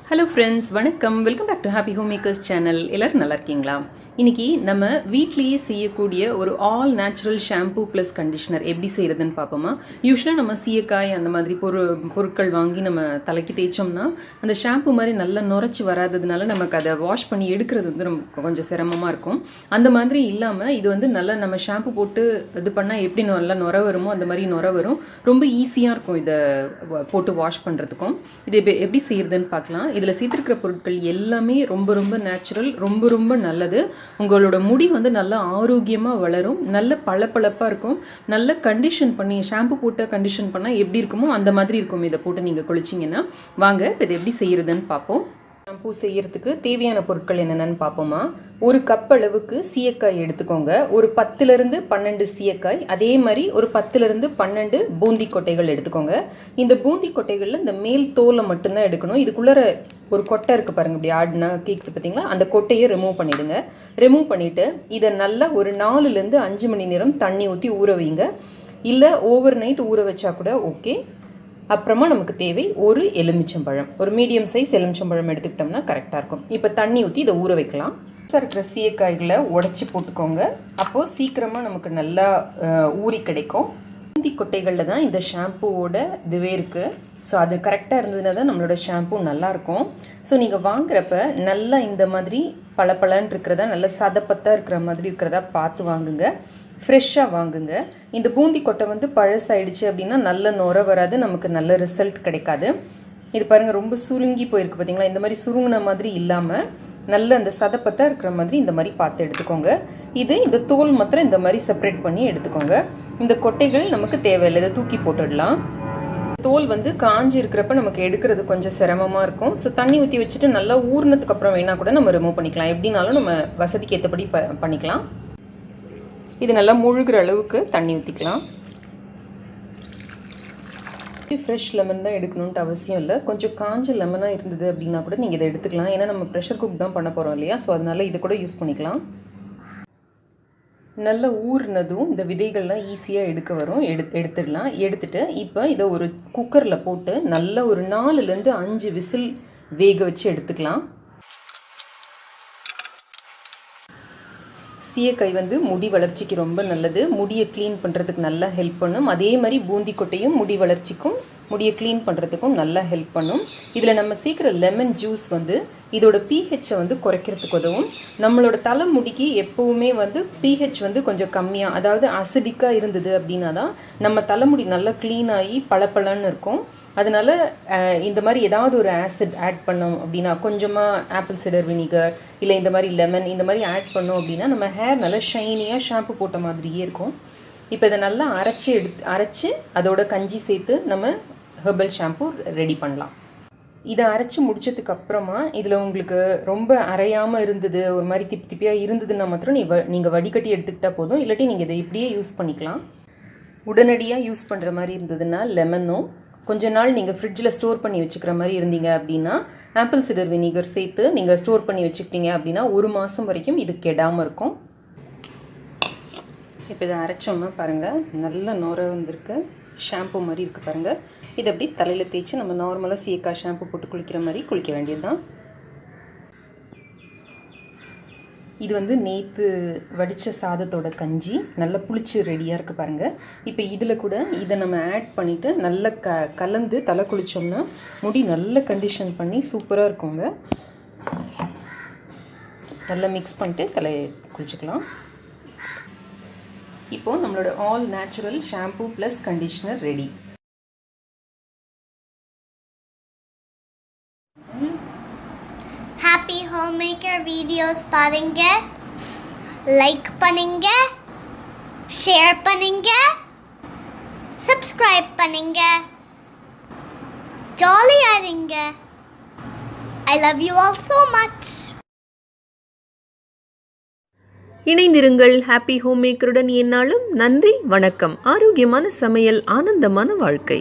Hello friends, வணக்கம். Welcome back to happy home makers channel. எல்லோரும் நல்லா இருக்கீங்களா? இன்றைக்கி நம்ம வீட்லேயே செய்யக்கூடிய ஒரு all natural shampoo plus conditioner எப்படி செய்கிறதுன்னு பார்ப்போமா. யூஸ்வலாக நம்ம சீயக்காய் அந்த மாதிரி பொருட்கள் வாங்கி நம்ம தலைக்கு தேய்ச்சோம்னா அந்த ஷாம்பூ மாதிரி நல்லா நுரைச்சி வராததுனால நமக்கு அதை வாஷ் பண்ணி எடுக்கிறது வந்து ரொம்ப கொஞ்சம் சிரமமாக இருக்கும். அந்த மாதிரி இல்லாமல் இது வந்து நல்லா நம்ம ஷாம்பூ போட்டு இது பண்ணால் எப்படி நல்லா நுர வருமோ அந்த மாதிரி நுர வரும். ரொம்ப ஈஸியாக இருக்கும் இதை போட்டு வாஷ் பண்ணுறதுக்கும். இது எப்படி செய்கிறதுன்னு பார்க்கலாம். இதில் சேர்த்துருக்கிற பொருட்கள் எல்லாமே ரொம்ப ரொம்ப நேச்சுரல், ரொம்ப ரொம்ப நல்லது. உங்களோட முடி வந்து நல்லா ஆரோக்கியமாக வளரும், நல்ல பளபளப்பாக இருக்கும். நல்ல கண்டிஷன் பண்ணி ஷாம்பு போட்டு கண்டிஷன் பண்ணால் எப்படி இருக்குமோ அந்த மாதிரி இருக்கும் இதை போட்டு நீங்கள் குளிச்சிங்கன்னா. வாங்க இதை எப்படி செய்கிறதுன்னு பார்ப்போம். ஷாம்பூ செய்யறதுக்கு தேவையான பொருட்கள் என்னென்னு பார்ப்போமா. ஒரு கப் அளவுக்கு சீயக்காய் எடுத்துக்கோங்க. ஒரு 10லிருந்து 12 சீயக்காய், அதே மாதிரி ஒரு 10லிருந்து 12 பூந்தி கொட்டைகள் எடுத்துக்கோங்க. இந்த பூந்தி கொட்டைகளில் இந்த மேல் தோலை மட்டும்தான் எடுக்கணும். இதுக்குள்ளே ஒரு கொட்டை இருக்குது பாருங்கள், இப்படி ஆடினா கேட்குது பார்த்தீங்களா, அந்த கொட்டையை ரிமூவ் பண்ணிவிடுங்க. ரிமூவ் பண்ணிவிட்டு இதை நல்லா ஒரு 4லிருந்து 5 மணி நேரம் தண்ணி ஊற்றி ஊற வைங்க. இல்லை ஓவர் நைட் ஊற வச்சா கூட ஓகே. அப்புறமா நமக்கு தேவை ஒரு எலுமிச்சம்பழம், ஒரு மீடியம் சைஸ் எலுமிச்சம்பழம் எடுத்துக்கிட்டோம்னா கரெக்டாக இருக்கும். இப்போ தண்ணி ஊற்றி இதை ஊற வைக்கலாம். இருக்கிற சீயக்காய்களை உடச்சி போட்டுக்கோங்க. அப்போது சீக்கிரமாக நமக்கு நல்லா ஊறி கிடைக்கும். பூந்தி கொட்டைகளில் தான் இந்த ஷாம்பூவோட இதுவே இருக்குது. ஸோ அது கரெக்டாக இருந்ததுன்னா தான் நம்மளோட ஷாம்பூ நல்லாயிருக்கும். ஸோ நீங்கள் வாங்குறப்ப நல்லா இந்த மாதிரி பளபளன்னு இருக்கிறதா, நல்ல சதப்பத்தாக இருக்கிற மாதிரி இருக்கிறதா பார்த்து வாங்குங்க. ஃப்ரெஷ்ஷாக வாங்குங்க. இந்த பூந்தி கொட்டை வந்து பழசாயிடுச்சு அப்படின்னா நல்ல நுர வராது, நமக்கு நல்ல ரிசல்ட் கிடைக்காது. இது பாருங்கள், ரொம்ப சுருங்கி போயிருக்கு பார்த்தீங்களா. இந்த மாதிரி சுருங்கின மாதிரி இல்லாமல் நல்ல அந்த சதப்பத்தாக இருக்கிற மாதிரி இந்த மாதிரி பார்த்து எடுத்துக்கோங்க. இந்த தோல் மாத்திரம் இந்த மாதிரி செப்பரேட் பண்ணி எடுத்துக்கோங்க. இந்த கொட்டைகள் நமக்கு தேவையில்லை, இதை தூக்கி போட்டுடலாம். தோல் வந்து காஞ்சி இருக்கிறப்ப நமக்கு எடுக்கிறது கொஞ்சம் சிரமமாக இருக்கும். ஸோ தண்ணி ஊற்றி வச்சுட்டு நல்லா ஊறினதுக்கு அப்புறம் வேணால் கூட நம்ம ரிமூவ் பண்ணிக்கலாம். எப்படினாலும் நம்ம வசதிக்கு ஏற்றபடி பண்ணிக்கலாம். இது நல்லா முழுகிற அளவுக்கு தண்ணி ஊற்றிக்கலாம். ஃப்ரெஷ் லெமன் தான் எடுக்கணுன்ட்டு அவசியம் இல்லை. கொஞ்சம் காஞ்ச லெமனாக இருந்தது அப்படின்னா கூட நீங்கள் இதை எடுத்துக்கலாம். ஏன்னா நம்ம ப்ரெஷர் குக் தான் பண்ண போகிறோம் இல்லையா. ஸோ அதனால் இது கூட யூஸ் பண்ணிக்கலாம். நல்லா ஊறினதும் இந்த விதைகள்லாம் ஈஸியாக எடுக்க வரும். எடுத்துடலாம். எடுத்துட்டு இப்போ இதை ஒரு குக்கரில் போட்டு நல்லா ஒரு 4லிருந்து 5 விசில் வேக வச்சு எடுத்துக்கலாம். சீயக்காய் வந்து முடி வளர்ச்சிக்கு ரொம்ப நல்லது. முடியை க்ளீன் பண்ணுறதுக்கு நல்லா ஹெல்ப் பண்ணும். அதே மாதிரி பூந்தி கொட்டையும் முடி வளர்ச்சிக்கும் முடியை க்ளீன் பண்ணுறதுக்கும் நல்லா ஹெல்ப் பண்ணும். இதில் நம்ம சேர்க்குற லெமன் ஜூஸ் வந்து இதோட pH வந்து குறைக்கிறதுக்கு உதவும். நம்மளோட தலைமுடிக்கு எப்போவுமே வந்து pH வந்து கொஞ்சம் கம்மியாக, அதாவது அசிடிக்காக இருந்தது அப்படின்னா தான் நம்ம தலைமுடி நல்லா க்ளீன் ஆகி பளபளன்னு இருக்கும். அதனால் இந்த மாதிரி ஏதாவது ஒரு ஆசிட் ஆட் பண்ணோம் அப்படின்னா, கொஞ்சமாக ஆப்பிள் சிடர் வினிகர் இல்லை இந்த மாதிரி லெமன் இந்த மாதிரி ஆட் பண்ணோம் அப்படின்னா நம்ம ஹேர் நல்லா ஷைனியாக ஷாம்பு போட்ட மாதிரியே இருக்கும். இப்போ இதை நல்லா அரைச்சி அதோட கஞ்சி சேர்த்து நம்ம ஹெர்பல் ஷாம்பு ரெடி பண்ணலாம். இதை அரைச்சி முடிச்சதுக்கு அப்புறமா இதில் உங்களுக்கு ரொம்ப அரையாமல் இருந்தது, ஒரு மாதிரி திப்பியாக இருந்ததுன்னா மாத்திரம் நீங்கள் வடிகட்டி எடுத்துக்கிட்டால் போதும். இல்லாட்டி நீங்கள் இதை இப்படியே யூஸ் பண்ணிக்கலாம். உடனடியாக யூஸ் பண்ணுற மாதிரி இருந்ததுன்னா லெமனும், கொஞ்ச நாள் நீங்கள் ஃப்ரிட்ஜில் ஸ்டோர் பண்ணி வச்சுக்கிற மாதிரி இருந்தீங்க அப்படின்னா ஆப்பிள் சிடர் வினிகர் சேர்த்து நீங்கள் ஸ்டோர் பண்ணி வச்சுக்கிட்டீங்க அப்படின்னா 1 மாதம் வரைக்கும் இது கெடாமல் இருக்கும். இப்போ இதை அரைச்சோம்னா பாருங்கள், நல்ல நுர வந்திருக்கு, ஷாம்பு மாதிரி இருக்குது பாருங்கள். இதை அப்படி தலையில் தேய்ச்சி நம்ம நார்மலாக சீயக்காய் ஷாம்பு போட்டு குளிக்கிற மாதிரி குளிக்க வேண்டியது தான். இது வந்து நேற்று வடித்த சாதத்தோட கஞ்சி நல்லா புளிச்சு ரெடியாக இருக்குது பாருங்கள். இப்போ இதில் கூட இதை நம்ம ஆட் பண்ணிவிட்டு நல்லா கலந்து தலை குளித்தோம்னா முடி நல்ல கண்டிஷன் பண்ணி சூப்பராக இருக்குங்க. நல்லா மிக்ஸ் பண்ணிட்டு தலையை குளிச்சுக்கலாம். இப்போது நம்மளோட all natural shampoo plus conditioner ready. Happy home maker videos பாருங்க, லைக் பண்ணுங்க, ஷேர் பண்ணுங்க, சப்ஸ்கிரைப் பண்ணுங்க, ஜாலியா இருங்க. I love you all so much. இணைந்திருங்கள் ஹாப்பி ஹோம் மேக்கருடன் எந்நாளும். நன்றி, வணக்கம். ஆரோக்கியமான சமையல், ஆனந்தமான வாழ்க்கை.